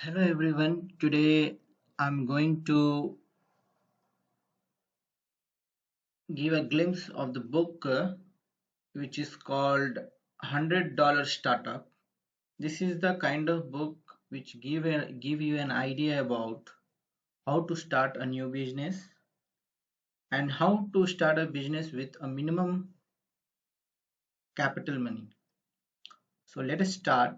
Hello everyone. Today I'm going to give a glimpse of the book which is called $100 Startup. This is the kind of book which give you an idea about how to start a new business and how to start a business with a minimum capital money. So let us start.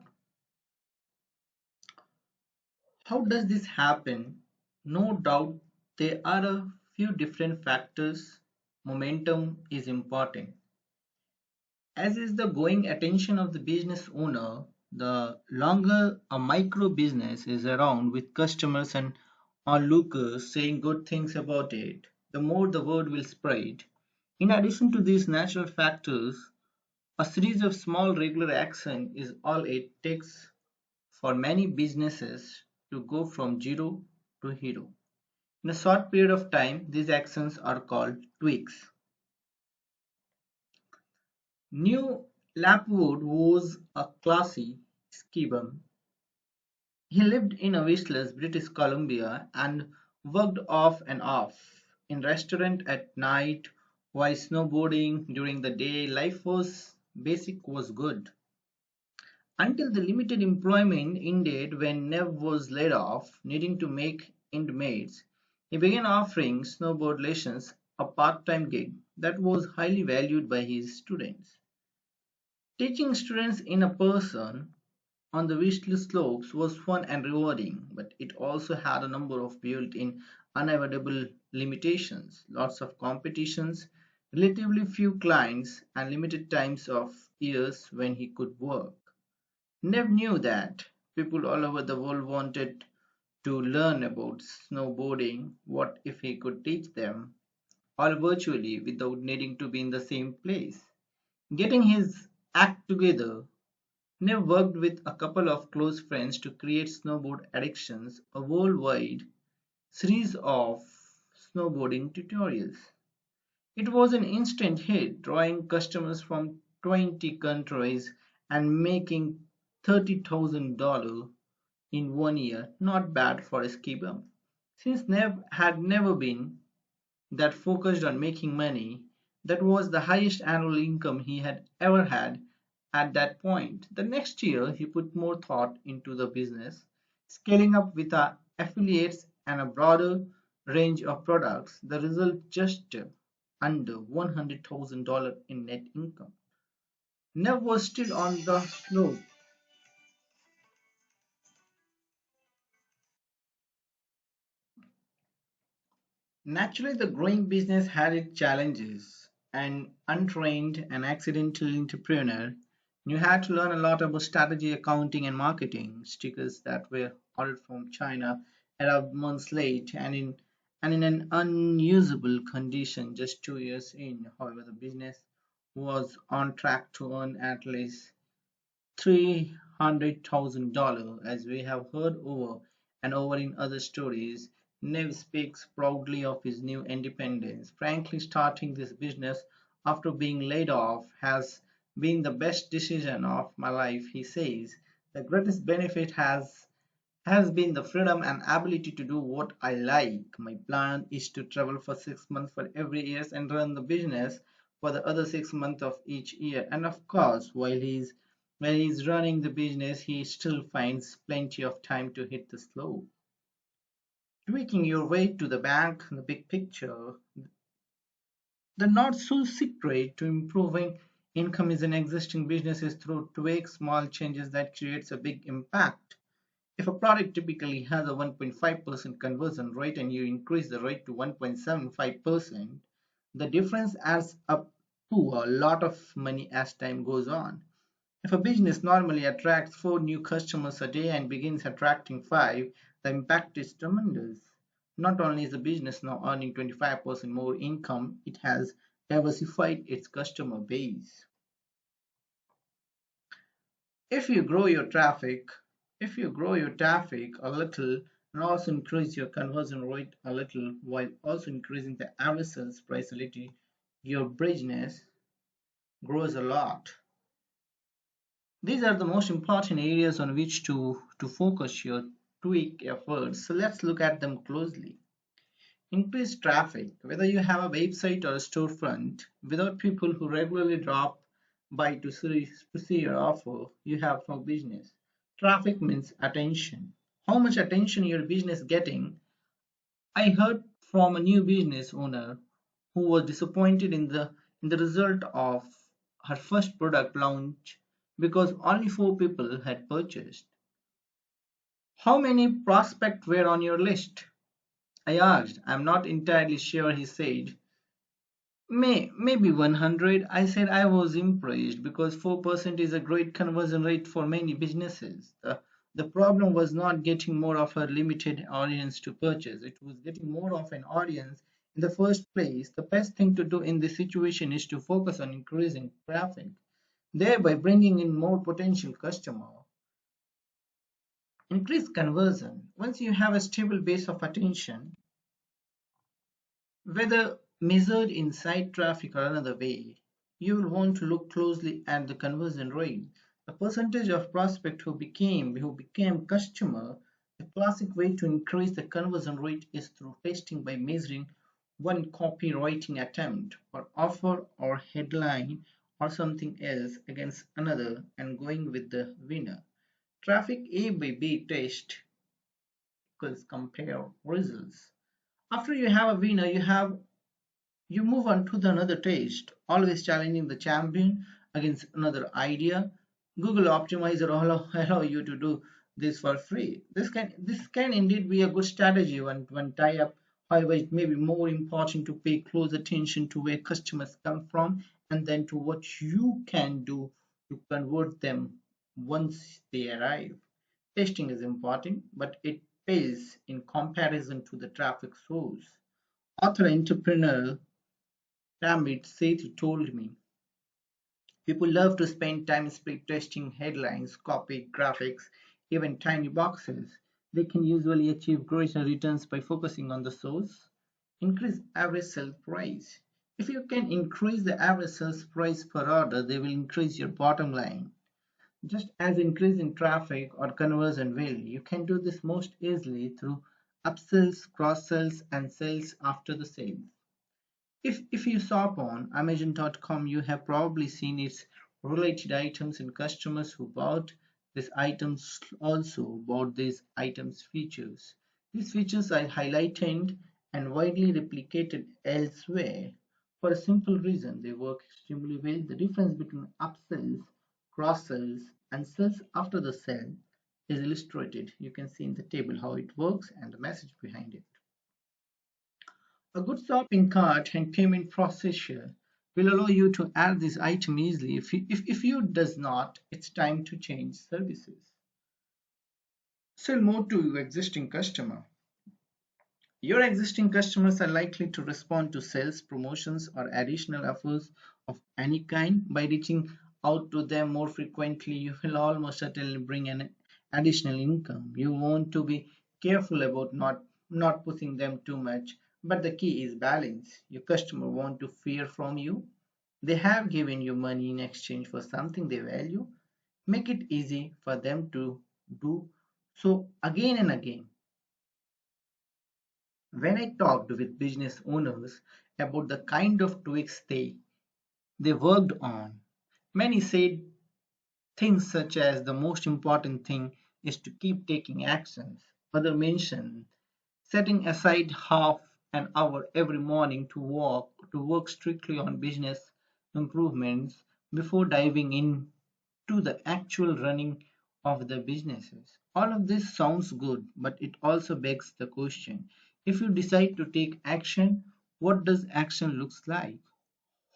How does this happen? No doubt there are a few different factors. Momentum is important. As is the going attention of the business owner, the longer a micro business is around with customers and onlookers saying good things about it, the more the word will spread. In addition to these natural factors, a series of small regular action is all it takes for many businesses to go from zero to hero. In a short period of time, these actions are called tweaks. New Lapwood was a classy ski bum. He lived in a Whistler, British Columbia, and worked off and off in restaurant at night while snowboarding during the day. Life was basic was good. Until the limited employment ended when Nev was laid off, needing to make end meets, he began offering snowboard lessons, a part-time gig that was highly valued by his students. Teaching students in person on the Whistler slopes was fun and rewarding, but it also had a number of built-in unavoidable limitations, lots of competitions, relatively few clients, and limited times of years when he could work. Nev knew that people all over the world wanted to learn about snowboarding. What if he could teach them all virtually without needing to be in the same place? Getting his act together, Nev worked with a couple of close friends to create Snowboard Addictions, a worldwide series of snowboarding tutorials. It was an instant hit, drawing customers from 20 countries and making $30,000 in 1 year. Not bad for a ski bum. Since Nev had never been that focused on making money, that was the highest annual income he had ever had at that point. The next year, he put more thought into the business, scaling up with affiliates and a broader range of products. The result just under $100,000 in net income. Nev was still on the slope. Naturally, the growing business had its challenges. An untrained and accidental entrepreneur knew had to learn a lot about strategy, accounting, and marketing. Stickers that were ordered from China arrived months late and in an unusable condition just 2 years in. However, the business was on track to earn at least $300,000, as we have heard over and over in other stories. Nev speaks proudly of his new independence. Frankly, starting this business after being laid off has been the best decision of my life, he says. The greatest benefit has been the freedom and ability to do what I like. My plan is to travel for 6 months for every year and run the business for the other 6 months of each year. And of course, while he's running the business, he still finds plenty of time to hit the slope. Tweaking your way to the bank, the big picture, the not so secret to improving income is in existing businesses through tweak small changes that creates a big impact. If a product typically has a 1.5% conversion rate and you increase the rate to 1.75%, the difference adds up to a lot of money as time goes on. If a business normally attracts 4 new customers a day and begins attracting 5, the impact is tremendous. Not only is the business now earning 25% more income, it has diversified its customer base. If you grow your traffic, if you grow your traffic a little and also increase your conversion rate a little while also increasing the average sales price a little, your business grows a lot. These are the most important areas on which to focus your tweak efforts, so let's look at them closely. Increased traffic. Whether you have a website or a storefront, without people who regularly drop by to see your offer, you have no business. Traffic means attention. How much attention your business getting? I heard from a new business owner who was disappointed in the result of her first product launch because only 4 people had purchased. How many prospects were on your list? I asked. I'm not entirely sure, he said. Maybe 100. I said I was impressed because 4% is a great conversion rate for many businesses. The problem was not getting more of a limited audience to purchase, it was getting more of an audience in the first place. The best thing to do in this situation is to focus on increasing traffic, thereby bringing in more potential customer. Increase conversion. Once you have a stable base of attention, whether measured in site traffic or another way, you will want to look closely at the conversion rate, the percentage of prospect who became customer. The classic way to increase the conversion rate is through testing by measuring one copywriting attempt or offer or headline or something else against another and going with the winner. Traffic A by B test equals compare results. After you have a winner, you move on to the another taste, always challenging the champion against another idea. Google Optimizer allow you to do this for free. This can indeed be a good strategy when tie up. However, it may be more important to pay close attention to where customers come from and then to what you can do to convert them once they arrive. Testing is important, but it pays in comparison to the traffic source. Author entrepreneur Ramit Sethi told me, people love to spend time split testing headlines, copy, graphics, even tiny boxes. They can usually achieve greater returns by focusing on the source. Increase average sales price. If you can increase the average sales price per order, they will increase your bottom line. Just as increase in traffic or conversion will, you can do this most easily through upsells, cross sells, and sales after the sale. If you shop on Amazon.com, you have probably seen its related items and customers who bought these items also bought these items features. These features are highlighted and widely replicated elsewhere for a simple reason. They work extremely well. The difference between upsells, cross sells, and sales after the sale is illustrated. You can see in the table how it works and the message behind it. A good shopping cart and payment processor will allow you to add this item easily. If you does not, it's time to change services. Sell more to your existing customer. Your existing customers are likely to respond to sales, promotions, or additional offers of any kind. By reaching out to them more frequently, you will almost certainly bring an additional income. You want to be careful about not pushing them too much, but the key is balance. Your customer want to hear from you. They have given you money in exchange for something they value. Make it easy for them to do so again and again. When I talked with business owners about the kind of tweaks they worked on, many said things such as the most important thing is to keep taking actions. Others mentioned setting aside half an hour every morning to work strictly on business improvements before diving into the actual running of the businesses. All of this sounds good, but it also begs the question, if you decide to take action, what does action looks like?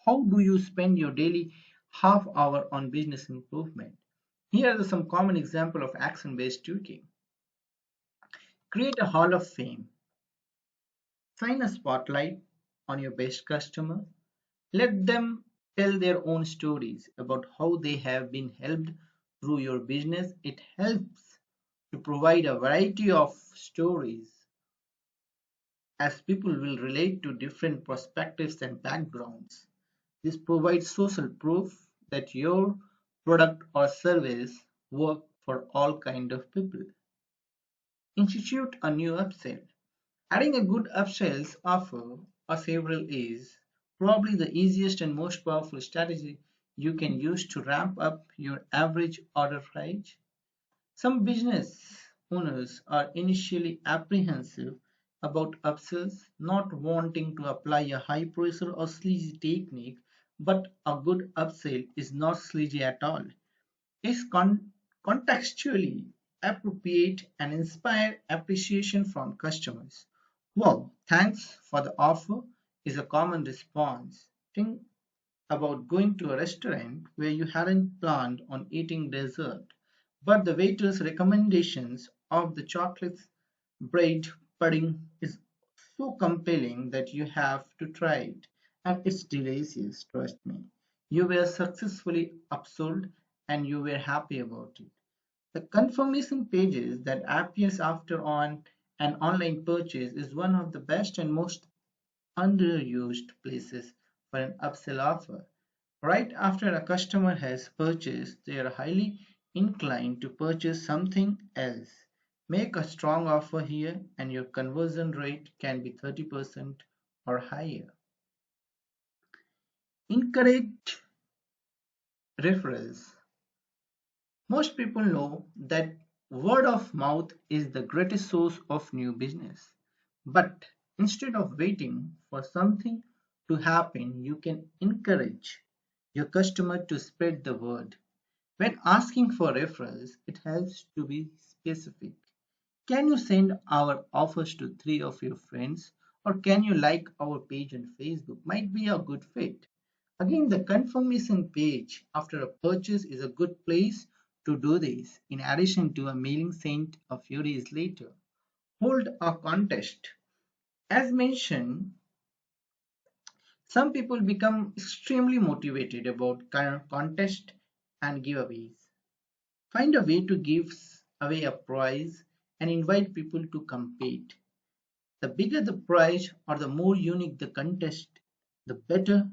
How do you spend your daily half hour on business improvement? Here are some common examples of action-based tweaking. Create a hall of fame. Shine a spotlight on your best customer. Let them tell their own stories about how they have been helped through your business. It helps to provide a variety of stories as people will relate to different perspectives and backgrounds. This provides social proof that your product or service work for all kind of people. Institute a new upsell. Adding a good upsells offer or several is probably the easiest and most powerful strategy you can use to ramp up your average order price. Some business owners are initially apprehensive about upsells, not wanting to apply a high pressure or sleazy technique, but a good upsell is not sleazy at all. It's contextually appropriate and inspire appreciation from customers. Wow, thanks for the offer is a common response. Think about going to a restaurant where you hadn't planned on eating dessert, but the waiter's recommendations of the chocolate bread pudding is so compelling that you have to try it. And it's delicious, trust me. You were successfully upsold and you were happy about it. The confirmation pages that appears after on an online purchase is one of the best and most underused places for an upsell offer. Right after a customer has purchased, they are highly inclined to purchase something else. Make a strong offer here and your conversion rate can be 30% or higher. Encourage referrals. Most people know that word of mouth is the greatest source of new business. But instead of waiting for something to happen, you can encourage your customer to spread the word. When asking for referrals, it helps to be specific. Can you send our offers to three of your friends? Or can you like our page on Facebook? Might be a good fit. Again, the confirmation page after a purchase is a good place to do this, in addition to a mailing sent a few days later. Hold a contest. As mentioned, some people become extremely motivated about contest and giveaways. Find a way to give away a prize and invite people to compete. The bigger the prize or the more unique the contest, the better.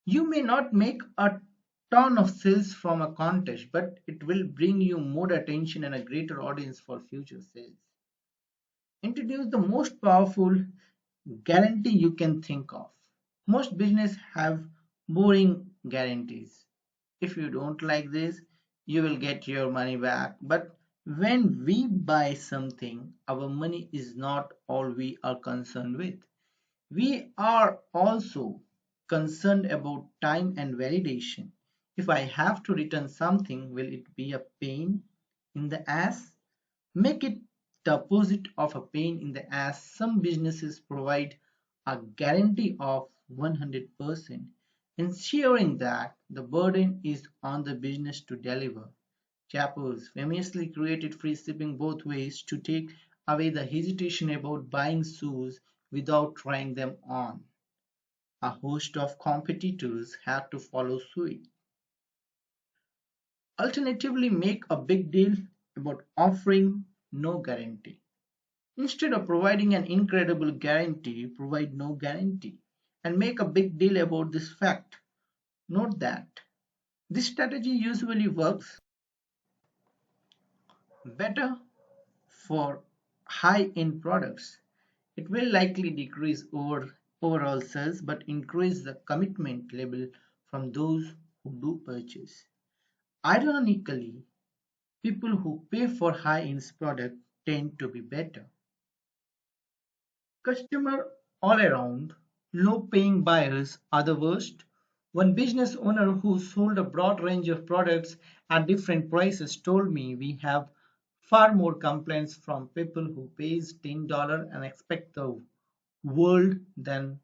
You may not make a ton of sales from a contest, but it will bring you more attention and a greater audience for future sales. Introduce the most powerful guarantee you can think of. Most business have boring guarantees. If you don't like this, you will get your money back. But when we buy something, our money is not all we are concerned with. We are also concerned about time and validation. If I have to return something, will it be a pain in the ass? Make it the opposite of a pain in the ass. Some businesses provide a guarantee of 100%, ensuring that the burden is on the business to deliver. Chappers famously created free shipping both ways to take away the hesitation about buying shoes without trying them on. A host of competitors had to follow suit. Alternatively, make a big deal about offering no guarantee. Instead of providing an incredible guarantee, provide no guarantee and make a big deal about this fact. Note that this strategy usually works better for high-end products. It will likely decrease overall sales but increase the commitment level from those who do purchase. Ironically, people who pay for high-end products tend to be better. Customer all around, low-paying buyers are the worst. One business owner who sold a broad range of products at different prices told me we have far more complaints from people who pays $10 and expect the world than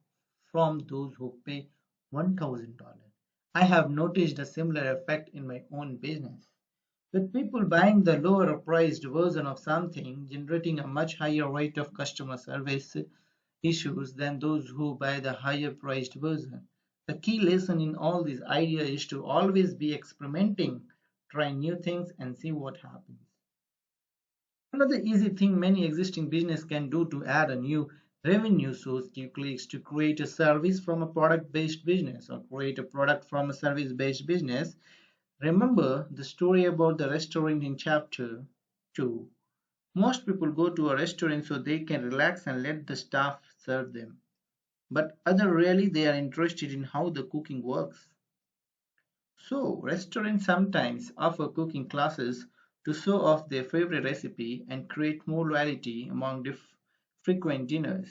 from those who pay $1,000. I have noticed a similar effect in my own business. With people buying the lower priced version of something, generating a much higher rate of customer service issues than those who buy the higher priced version. The key lesson in all this idea is to always be experimenting, try new things and see what happens. Another easy thing many existing business can do to add a new revenue source quickly is to create a service from a product based business or create a product from a service based business. Remember the story about the restaurant in chapter 2. Most people go to a restaurant so they can relax and let the staff serve them. But other rarely they are interested in how the cooking works. So restaurants sometimes offer cooking classes to show off their favorite recipe and create more loyalty among frequent dinners.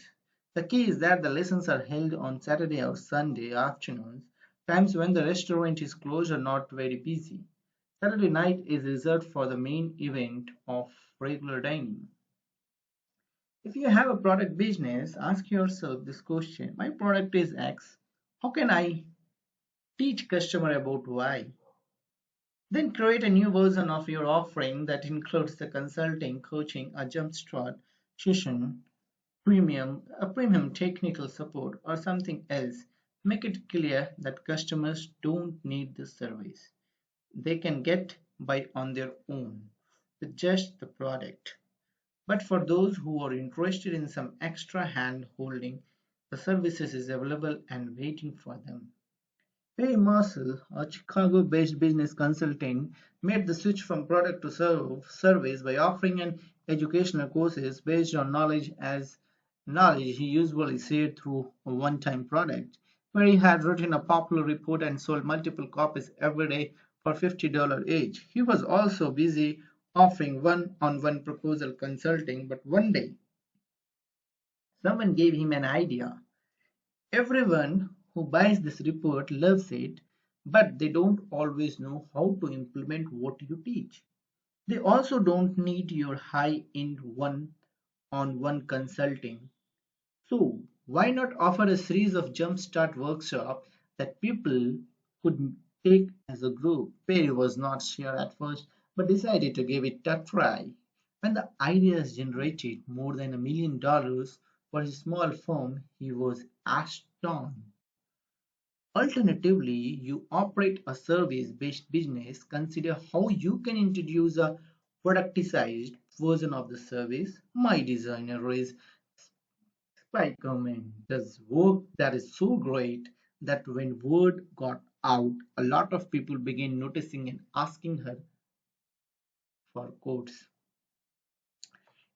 The key is that the lessons are held on Saturday or Sunday afternoons, times when the restaurant is closed or not very busy. Saturday night is reserved for the main event of regular dining. If you have a product business, ask yourself this question: my product is X. How can I teach customer about Y? Then create a new version of your offering that includes the consulting, coaching, a jumpstart session, a premium technical support, or something else. Make it clear that customers don't need this service. They can get by on their own with just the product. But for those who are interested in some extra hand holding, the services is available and waiting for them. Perry Marshall, a Chicago-based business consultant, made the switch from product to service by offering an educational courses based on knowledge he usually shared through a one-time product. Perry had written a popular report and sold multiple copies every day for $50 each. He was also busy offering one-on-one proposal consulting, but one day someone gave him an idea. Everyone who buys this report loves it, but they don't always know how to implement what you teach. They also don't need your high-end one-on-one consulting. So, why not offer a series of jumpstart workshops that people could take as a group? Perry was not sure at first, but decided to give it a try. When the ideas generated more than $1 million for his small firm, he was astounded. Alternatively, you operate a service-based business. Consider how you can introduce a productized version of the service. My designer is Spiderman does work that is so great that when word got out, a lot of people began noticing and asking her for quotes.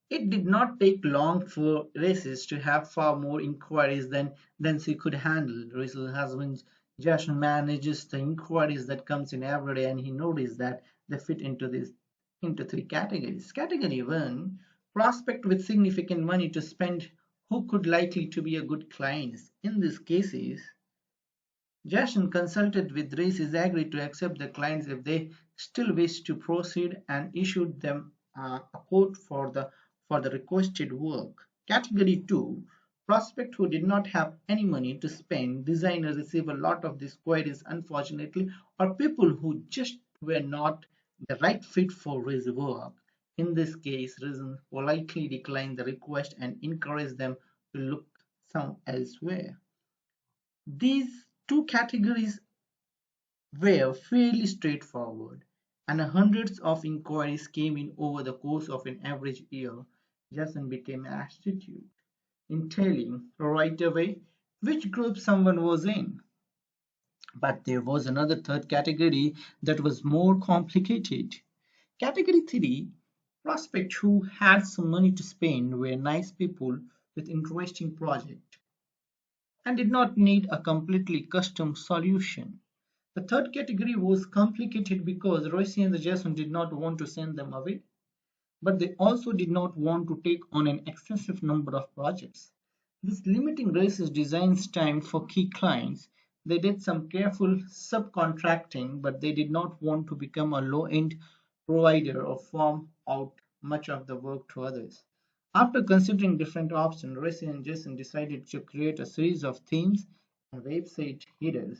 It did not take long for Races to have far more inquiries than she could handle. Race's husband Jason manages the inquiries that comes in every day, and he noticed that they fit into three categories. Category one: prospect with significant money to spend who could likely to be a good clients. In these cases, Jason consulted with Races, agreed to accept the clients if they still wished to proceed, and issued them a quote for the requested work. Category 2: prospect who did not have any money to spend. Designers receive a lot of these queries, unfortunately, or people who just were not the right fit for his work. In this case, Reason politely declined the request and encouraged them to look some elsewhere. These two categories were fairly straightforward, and hundreds of inquiries came in over the course of an average year. Jason became an astute in telling right away which group someone was in. But there was another third category that was more complicated. Category 3: prospects who had some money to spend, were nice people with interesting projects and did not need a completely custom solution. The third category was complicated because Royce and Jason did not want to send them away, but they also did not want to take on an excessive number of projects. This limiting Royce's designs time for key clients. They did some careful subcontracting, but they did not want to become a low-end provider or farm out much of the work to others. After considering different options, Royce and Jason decided to create a series of themes and website headers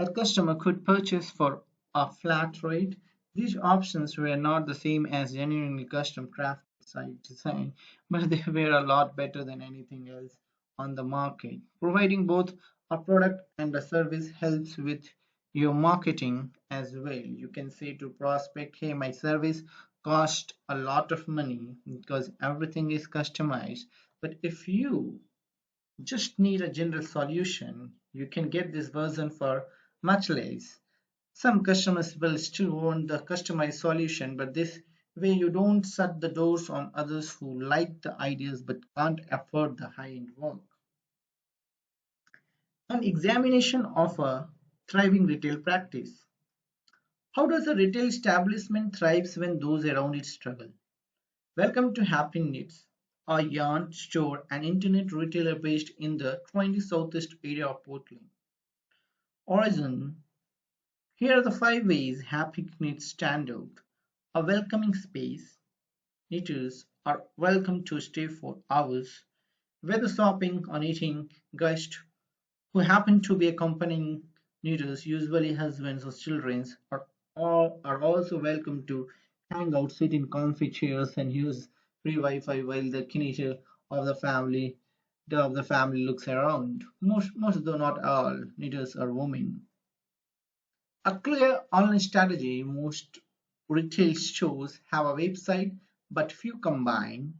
a customer could purchase for a flat rate. These options were not the same as genuinely custom crafted site design, but they were a lot better than anything else on the market. Providing both a product and a service helps with your marketing as well. You can say to prospect, hey, my service cost a lot of money because everything is customized. But if you just need a general solution, you can get this version for much less. Some customers will still want the customized solution, but this where you don't shut the doors on others who like the ideas but can't afford the high-end work. An examination of a thriving retail practice. How does a retail establishment thrive when those around it struggle? Welcome to Happy Knits, a yarn store and internet retailer based in the 20 Southeast area of Portland, Oregon. Here are the 5 ways Happy Knits stand out. A welcoming space. Knitters are welcome to stay for hours, whether shopping or knitting. Guests who happen to be accompanying knitters, usually husbands or children, are also welcome to hang out, sit in comfy chairs, and use free Wi-Fi while the knitter of the family looks around. Most though not all, knitters are women. A clear online strategy. Most retail stores have a website, but few combine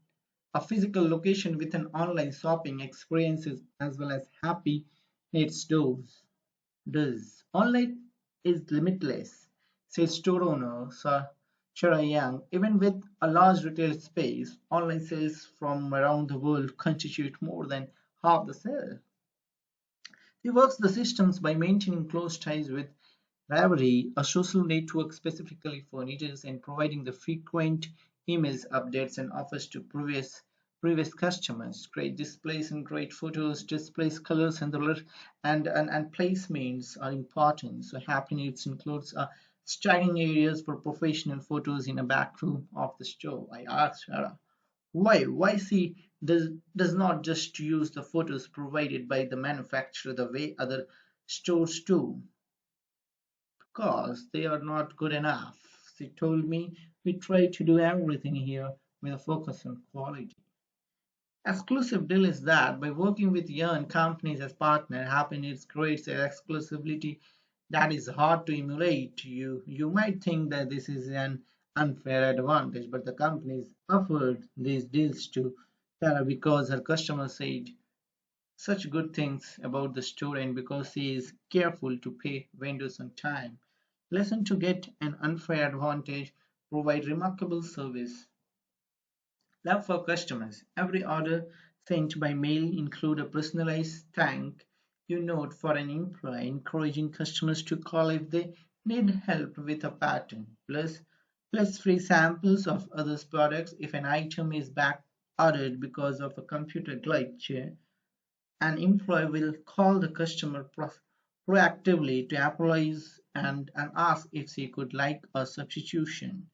a physical location with an online shopping experience as well as Happy Knits does. Online is limitless, says store owner Shara Young. Even with a large retail space, online sales from around the world constitute more than half the sale. He works the systems by maintaining close ties with Ravelry, a social network specifically for knitters, and providing the frequent emails, updates, and offers to previous customers. Great displays and great photos, displays, colors, and placements are important. So Happy Knits includes staging areas for professional photos in a back room of the store. I asked Sarah why she does not just use the photos provided by the manufacturer the way other stores do, because they are not good enough. She told me we try to do everything here with a focus on quality. Exclusive deal is that by working with yarn companies as partner, Happiness creates an exclusivity that is hard to emulate. You might think that this is an unfair advantage, but the companies offered these deals to Sarah because her customers said such good things about the store and because she is careful to pay vendors on time. Lesson to get an unfair advantage, provide remarkable service. Love for customers. Every order sent by mail include a personalized thank you note for an employee, encouraging customers to call if they need help with a pattern. Plus free samples of others' products if an item is back ordered because of a computer glitch. An employee will call the customer proactively to apologize and ask if she could like a substitution.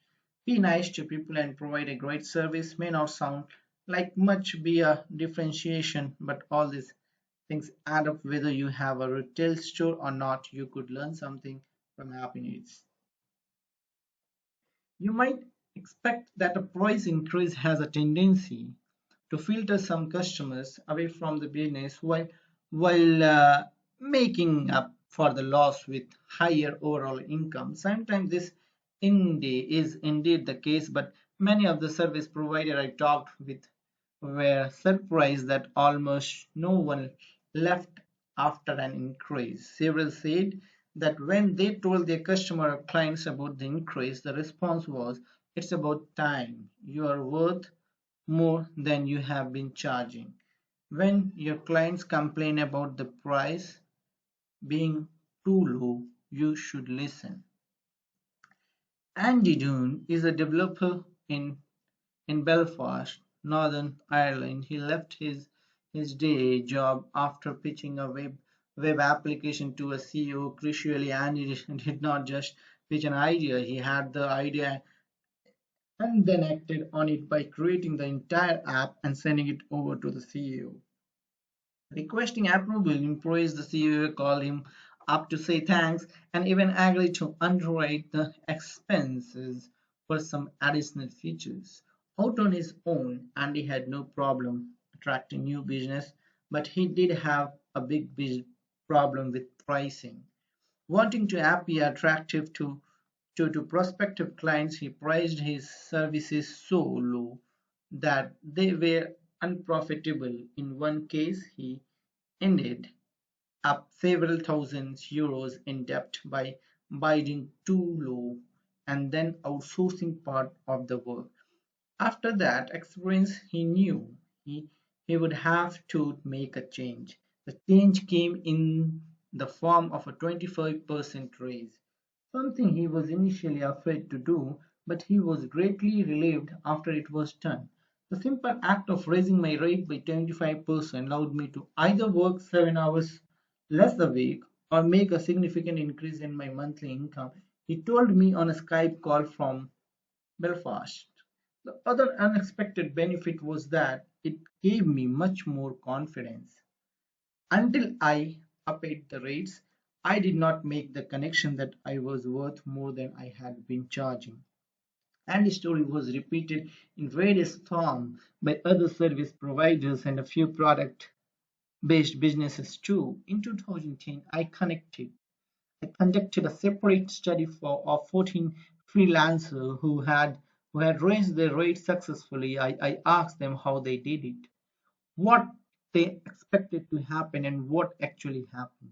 Be nice to people and provide a great service may not sound like much be a differentiation, but all these things add up whether you have a retail store or not. You could learn something from Happy Needs. You might expect that a price increase has a tendency to filter some customers away from the business while making up for the loss with higher overall income. Sometimes this is indeed the case, but many of the service providers I talked with were surprised that almost no one left after an increase. Several said that when they told their customer or clients about the increase, the response was, "It's about time. You are worth more than you have been charging." When your clients complain about the price being too low, you should listen. Andy Dunn is a developer in Belfast, Northern Ireland. He left his day job after pitching a web application to a CEO. Crucially, Andy did not just pitch an idea, he had the idea and then acted on it by creating the entire app and sending it over to the CEO. Requesting approval, employees the CEO called him up to say thanks and even agreed to underwrite the expenses for some additional features. Out on his own, Andy had no problem attracting new business, but he did have a big problem with pricing. Wanting to appear attractive to prospective clients, he priced his services so low that they were unprofitable. In one case, he ended up several thousand euros in debt by bidding too low. and then outsourcing part of the work. After that experience, he knew he, he would have to make a change. The change came in the form of a 25% raise, something he was initially afraid to do, but he was greatly relieved after it was done. The simple act of raising my rate by 25% allowed me to either work 7 hours less a week or make a significant increase in my monthly income. He told me on a Skype call from Belfast. The other unexpected benefit was that it gave me much more confidence. Until I upped the rates, I did not make the connection that I was worth more than I had been charging. And the story was repeated in various forms by other service providers and a few product based businesses too. In 2010, I conducted a separate study of 14 freelancers who had raised their rates successfully. I asked them how they did it, what they expected to happen, and what actually happened.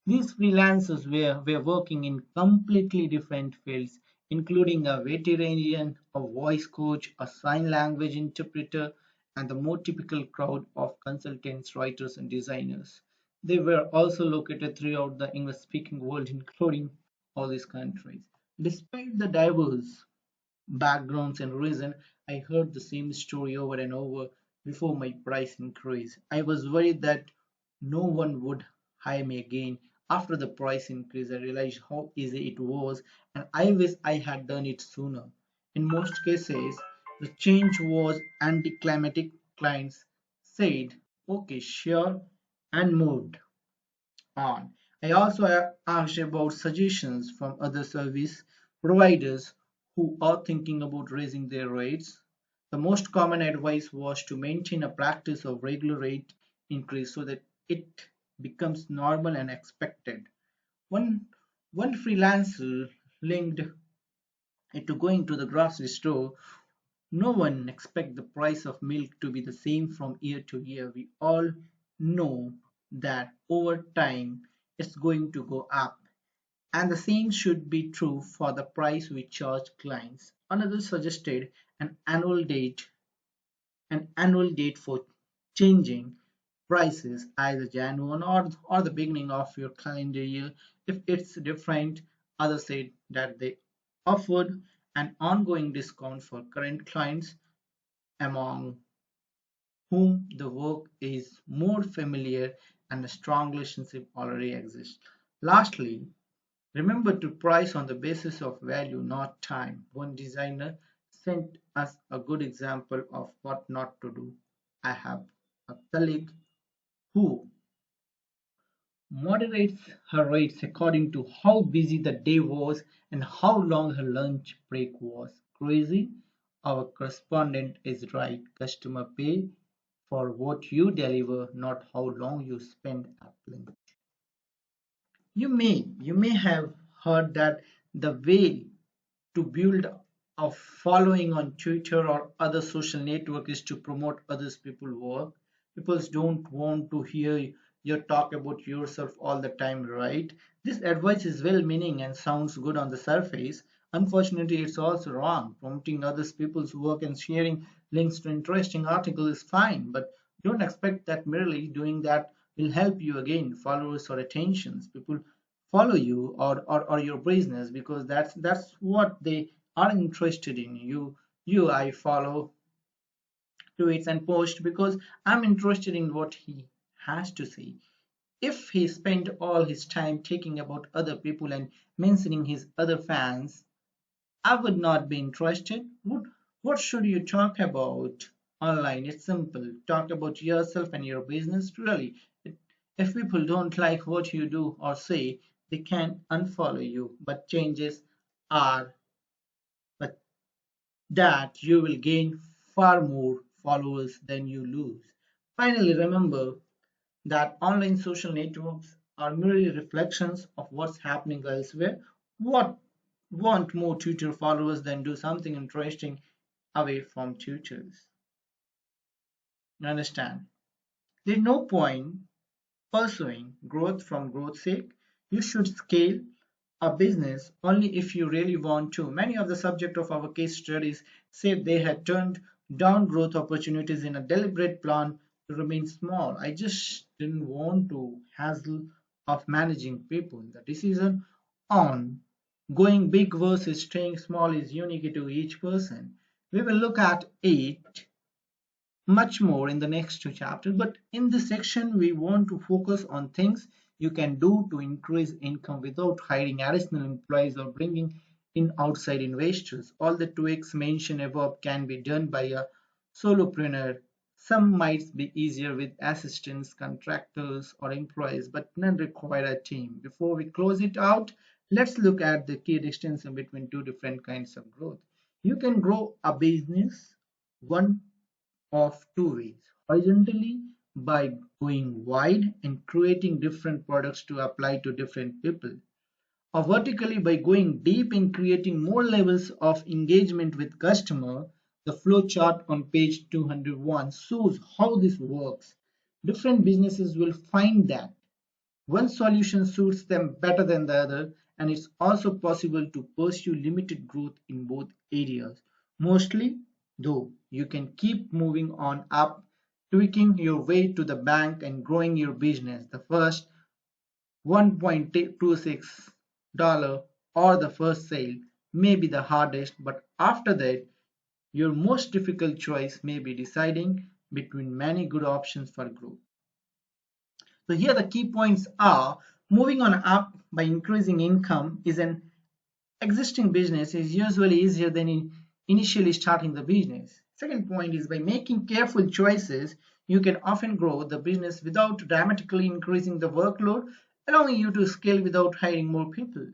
These freelancers were working in completely different fields, including a veterinarian, a voice coach, a sign language interpreter, and the more typical crowd of consultants, writers, and designers. They were also located throughout the English speaking world, including all these countries. Despite the diverse backgrounds and reason, I heard the same story over and over before my price increase. I was worried that no one would hire me again. After the price increase, I realized how easy it was, and I wish I had done it sooner. In most cases, the change was anticlimactic. Clients said, okay, sure, and moved on. I also asked about suggestions from other service providers who are thinking about raising their rates. The most common advice was to maintain a practice of regular rate increase so that it becomes normal and expected. One, one freelancer linked it to going to the grocery store. No one expects the price of milk to be the same from year to year. We all know that over time it's going to go up. And the same should be true for the price we charge clients. Another suggested an annual date, an annual date for changing prices, either January or the beginning of your calendar year. If it's different, others said that they offered an ongoing discount for current clients among whom the work is more familiar and a strong relationship already exists. Lastly, remember to price on the basis of value, not time. One designer sent us a good example of what not to do. I have a colleague who moderates her rates according to how busy the day was and how long her lunch break was. Crazy? Our correspondent is right. Customer pay for what you deliver, not how long you spend at lunch. You may have heard that the way to build a following on Twitter or other social network is to promote others people work. People don't want to hear you talk about yourself all the time, right? This advice is well meaning and sounds good on the surface. Unfortunately, it's also wrong. Promoting others people's work and sharing links to interesting articles is fine, but don't expect that merely doing that will help you gain followers or attentions. People follow you or your business because that's what they are interested in. I follow tweets and post because I'm interested in what he has to say. If he spent all his time talking about other people and mentioning his other fans, I would not be interested. What should you talk about online? It's simple. Talk about yourself and your business. Really, if people don't like what you do or say, they can unfollow you. But changes are but that you will gain far more followers than you lose. Finally, remember that online social networks are merely reflections of what's happening elsewhere. What want more Twitter followers than do something interesting away from tutors? You understand? There's no point pursuing growth from growth's sake. You should scale a business only if you really want to. Many of the subject of our case studies said they had turned down growth opportunities in a deliberate plan to remain small. I just didn't want to hassle of managing people. The decision on going big versus staying small is unique to each person. We will look at it much more in the next two chapters, but in this section we want to focus on things you can do to increase income without hiring additional employees or bringing in outside investors. All the tweaks mentioned above can be done by a solopreneur. Some might be easier with assistants, contractors, or employees, but none require a team. Before we close it out, let's look at the key distinction between two different kinds of growth. You can grow a business one of two ways: horizontally by going wide and creating different products to apply to different people, or vertically by going deep and creating more levels of engagement with customer. The flow chart on page 201 shows how this works. Different businesses will find that one solution suits them better than the other, and it's also possible to pursue limited growth in both areas. Mostly, though, you can keep moving on up, tweaking your way to the bank and growing your business. The first $1.26 or the first sale may be the hardest, but after that, your most difficult choice may be deciding between many good options for growth. So here the key points are: moving on up by increasing income is an existing business is usually easier than initially starting the business. Second point is by making careful choices, you can often grow the business without dramatically increasing the workload, allowing you to scale without hiring more people.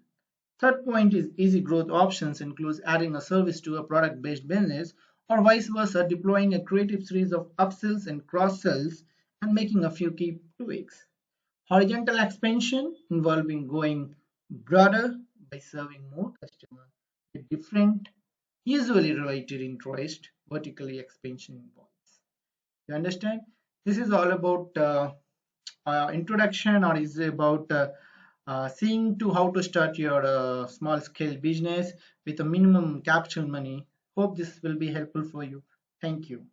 Third point is easy growth options includes adding a service to a product-based business or vice versa, deploying a creative series of upsells and cross-sells and making a few key tweaks. Horizontal expansion involving going broader by serving more customers with different, usually related interest. Vertically expansion involves. You understand? This is all about introduction, or is about seeing to how to start your small scale business with a minimum capital money. Hope this will be helpful for you. Thank you.